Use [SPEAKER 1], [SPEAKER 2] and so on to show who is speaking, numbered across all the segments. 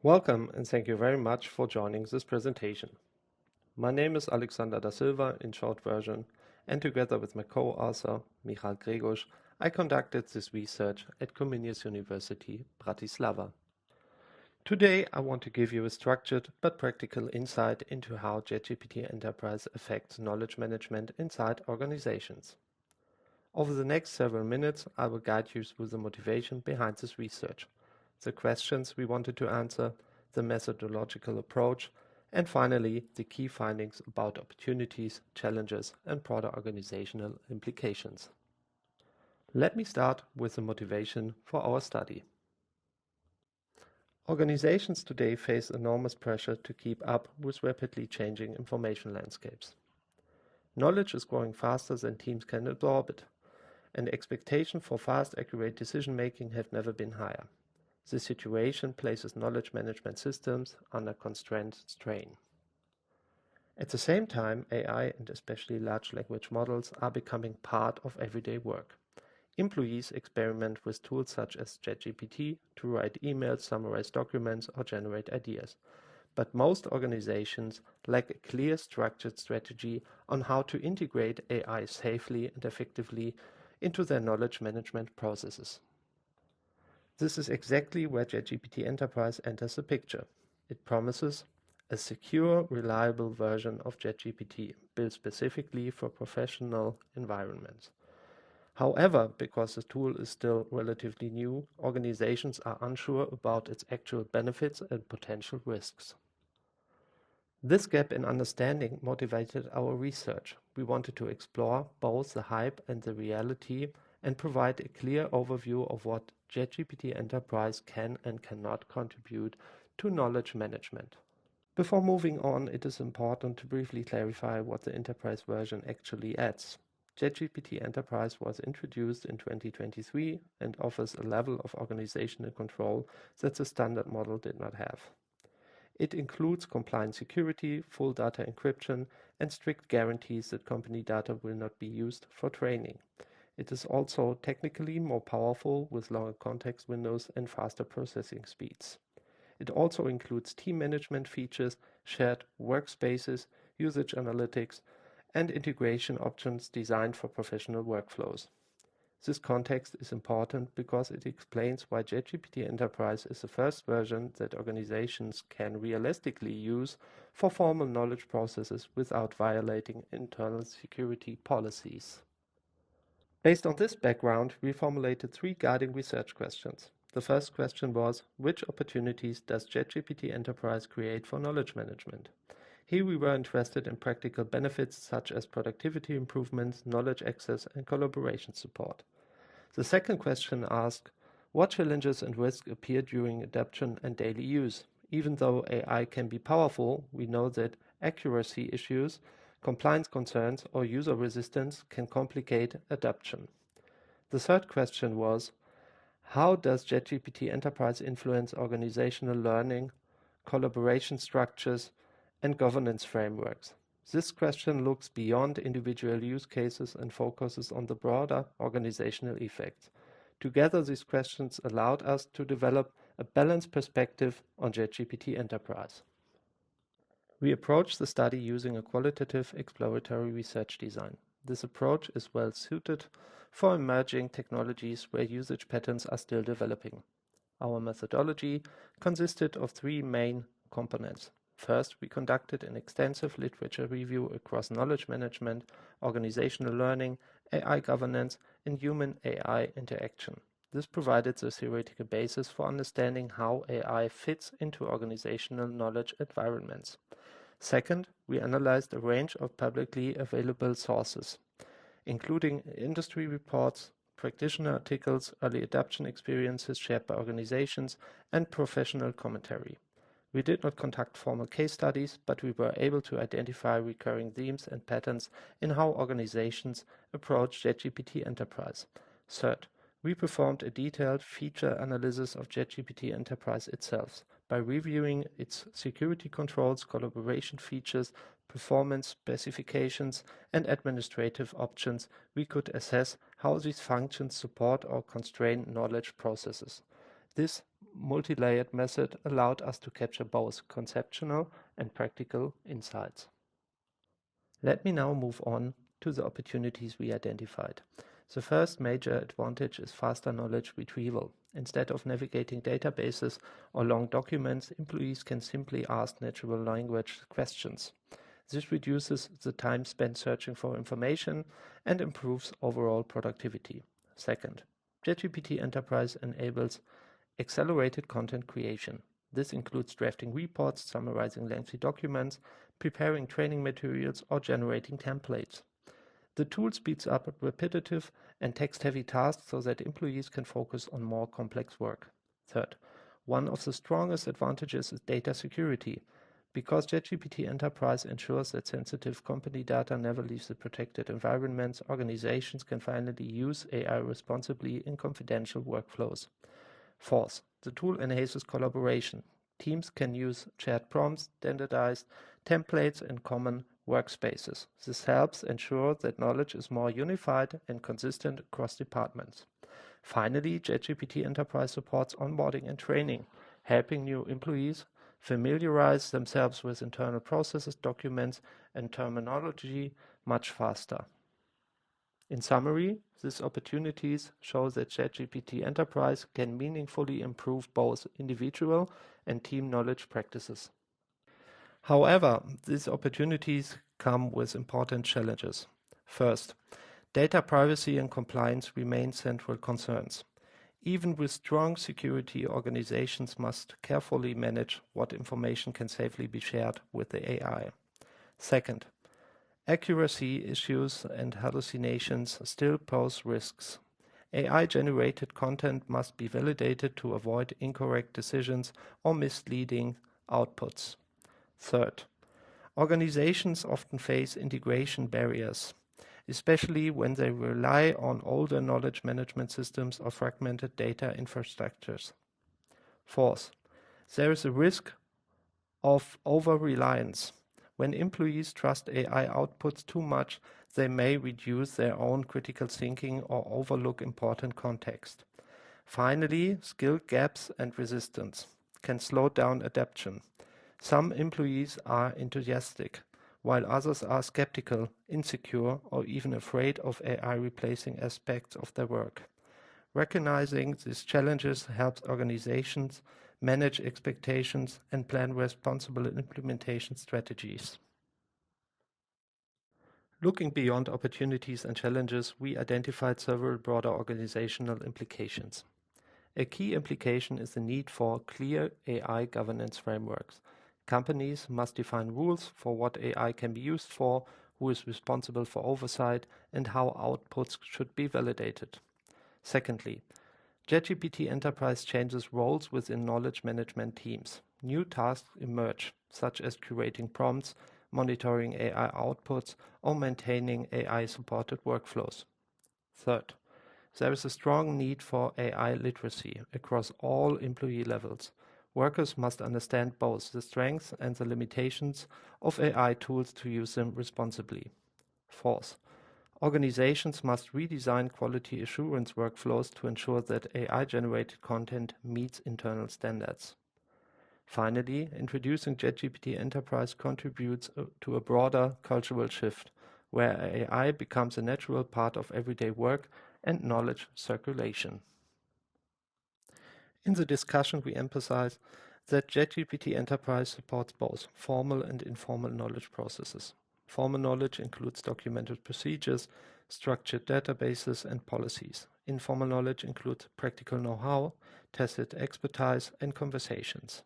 [SPEAKER 1] Welcome and thank you very much for joining this presentation. My name is Alexander da Silva in short version, and together with my co-author Michal GREGUS, I conducted this research at Comenius University, Bratislava. Today I want to give you a structured but practical insight into how ChatGPT Enterprise affects knowledge management inside organizations. Over the next several minutes, I will guide you through the motivation behind this research, the questions we wanted to answer, the methodological approach, and finally, the key findings about opportunities, challenges, and broader organizational implications. Let me start with the motivation for our study. Organizations today face enormous pressure to keep up with rapidly changing information landscapes. Knowledge is growing faster than teams can absorb it, and expectations for fast, accurate decision-making have never been higher. This situation places knowledge management systems under constant strain. At the same time, AI and especially large language models are becoming part of everyday work. Employees experiment with tools such as ChatGPT to write emails, summarize documents, or generate ideas. But most organizations lack a clear structured strategy on how to integrate AI safely and effectively into their knowledge management processes. This is exactly where ChatGPT Enterprise enters the picture. It promises a secure, reliable version of ChatGPT built specifically for professional environments. However, because the tool is still relatively new, organizations are unsure about its actual benefits and potential risks. This gap in understanding motivated our research. We wanted to explore both the hype and the reality and provide a clear overview of what ChatGPT Enterprise can and cannot contribute to knowledge management. Before moving on, it is important to briefly clarify what the Enterprise version actually adds. ChatGPT Enterprise was introduced in 2023 and offers a level of organizational control that the standard model did not have. It includes compliant security, full data encryption, and strict guarantees that company data will not be used for training. It is also technically more powerful with longer context windows and faster processing speeds. It also includes team management features, shared workspaces, usage analytics, and integration options designed for professional workflows. This context is important because it explains why ChatGPT Enterprise is the first version that organizations can realistically use for formal knowledge processes without violating internal security policies. Based on this background, we formulated 3 guiding research questions. The first question was, which opportunities does ChatGPT Enterprise create for knowledge management? Here we were interested in practical benefits such as productivity improvements, knowledge access, and collaboration support. The second question asked, what challenges and risks appear during adoption and daily use? Even though AI can be powerful, we know that accuracy issues, compliance concerns, or user resistance can complicate adoption. The third question was, how does ChatGPT Enterprise influence organizational learning, collaboration structures, and governance frameworks? This question looks beyond individual use cases and focuses on the broader organizational effects. Together, these questions allowed us to develop a balanced perspective on ChatGPT Enterprise. We approached the study using a qualitative exploratory research design. This approach is well suited for emerging technologies where usage patterns are still developing. Our methodology consisted of 3 main components. First, we conducted an extensive literature review across knowledge management, organizational learning, AI governance, and human-AI interaction. This provided the theoretical basis for understanding how AI fits into organizational knowledge environments. Second, we analyzed a range of publicly available sources, including industry reports, practitioner articles, early adoption experiences shared by organizations, and professional commentary. We did not conduct formal case studies, but we were able to identify recurring themes and patterns in how organizations approach ChatGPT Enterprise. Third, we performed a detailed feature analysis of ChatGPT Enterprise itself. By reviewing its security controls, collaboration features, performance specifications, and administrative options, we could assess how these functions support or constrain knowledge processes. This multi-layered method allowed us to capture both conceptual and practical insights. Let me now move on to the opportunities we identified. The first major advantage is faster knowledge retrieval. Instead of navigating databases or long documents, employees can simply ask natural language questions. This reduces the time spent searching for information and improves overall productivity. Second, ChatGPT Enterprise enables accelerated content creation. This includes drafting reports, summarizing lengthy documents, preparing training materials, or generating templates. The tool speeds up repetitive and text-heavy tasks so that employees can focus on more complex work. Third, one of the strongest advantages is data security. Because ChatGPT Enterprise ensures that sensitive company data never leaves the protected environments, organizations can finally use AI responsibly in confidential workflows. Fourth, the tool enhances collaboration. Teams can use shared prompts, standardized templates, and common workspaces. This helps ensure that knowledge is more unified and consistent across departments. Finally, ChatGPT Enterprise supports onboarding and training, helping new employees familiarize themselves with internal processes, documents, and terminology much faster. In summary, these opportunities show that ChatGPT Enterprise can meaningfully improve both individual and team knowledge practices. However, these opportunities come with important challenges. First, data privacy and compliance remain central concerns. Even with strong security, organizations must carefully manage what information can safely be shared with the AI. Second, accuracy issues and hallucinations still pose risks. AI-generated content must be validated to avoid incorrect decisions or misleading outputs. Third, organizations often face integration barriers, especially when they rely on older knowledge management systems or fragmented data infrastructures. Fourth, there is a risk of over-reliance. When employees trust AI outputs too much, they may reduce their own critical thinking or overlook important context. Finally, skill gaps and resistance can slow down adoption. Some employees are enthusiastic, while others are skeptical, insecure, or even afraid of AI replacing aspects of their work. Recognizing these challenges helps organizations manage expectations and plan responsible implementation strategies. Looking beyond opportunities and challenges, we identified several broader organizational implications. A key implication is the need for clear AI governance frameworks. Companies must define rules for what AI can be used for, who is responsible for oversight, and how outputs should be validated. Secondly, ChatGPT Enterprise changes roles within knowledge management teams. New tasks emerge, such as curating prompts, monitoring AI outputs, or maintaining AI-supported workflows. Third, there is a strong need for AI literacy across all employee levels. Workers must understand both the strengths and the limitations of AI tools to use them responsibly. Fourth, organizations must redesign quality assurance workflows to ensure that AI-generated content meets internal standards. Finally, introducing ChatGPT Enterprise contributes to a broader cultural shift, where AI becomes a natural part of everyday work and knowledge circulation. In the discussion, we emphasize that ChatGPT Enterprise supports both formal and informal knowledge processes. Formal knowledge includes documented procedures, structured databases, and policies. Informal knowledge includes practical know-how, tested expertise, and conversations.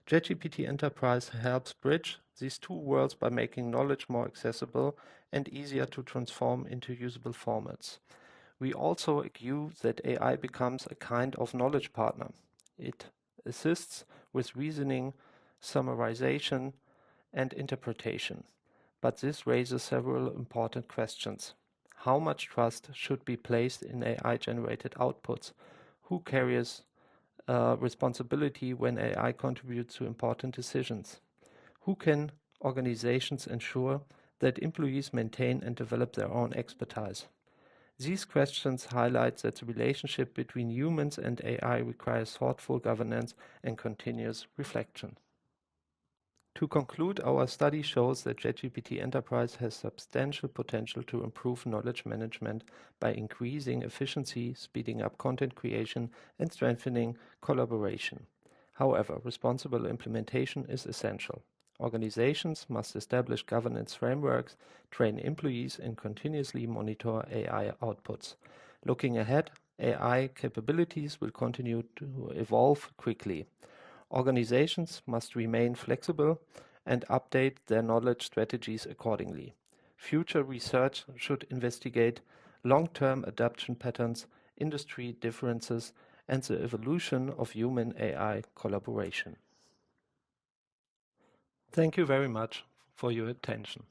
[SPEAKER 1] ChatGPT Enterprise helps bridge these two worlds by making knowledge more accessible and easier to transform into usable formats. We also argue that AI becomes a kind of knowledge partner. It assists with reasoning, summarization, and interpretation. But this raises several important questions. How much trust should be placed in AI-generated outputs? Who carries responsibility when AI contributes to important decisions? Who can organizations ensure that employees maintain and develop their own expertise? These questions highlight that the relationship between humans and AI requires thoughtful governance and continuous reflection. To conclude, our study shows that ChatGPT Enterprise has substantial potential to improve knowledge management by increasing efficiency, speeding up content creation, and strengthening collaboration. However, responsible implementation is essential. Organizations must establish governance frameworks, train employees, and continuously monitor AI outputs. Looking ahead, AI capabilities will continue to evolve quickly. Organizations must remain flexible and update their knowledge strategies accordingly. Future research should investigate long-term adoption patterns, industry differences, and the evolution of human-AI collaboration. Thank you very much for your attention.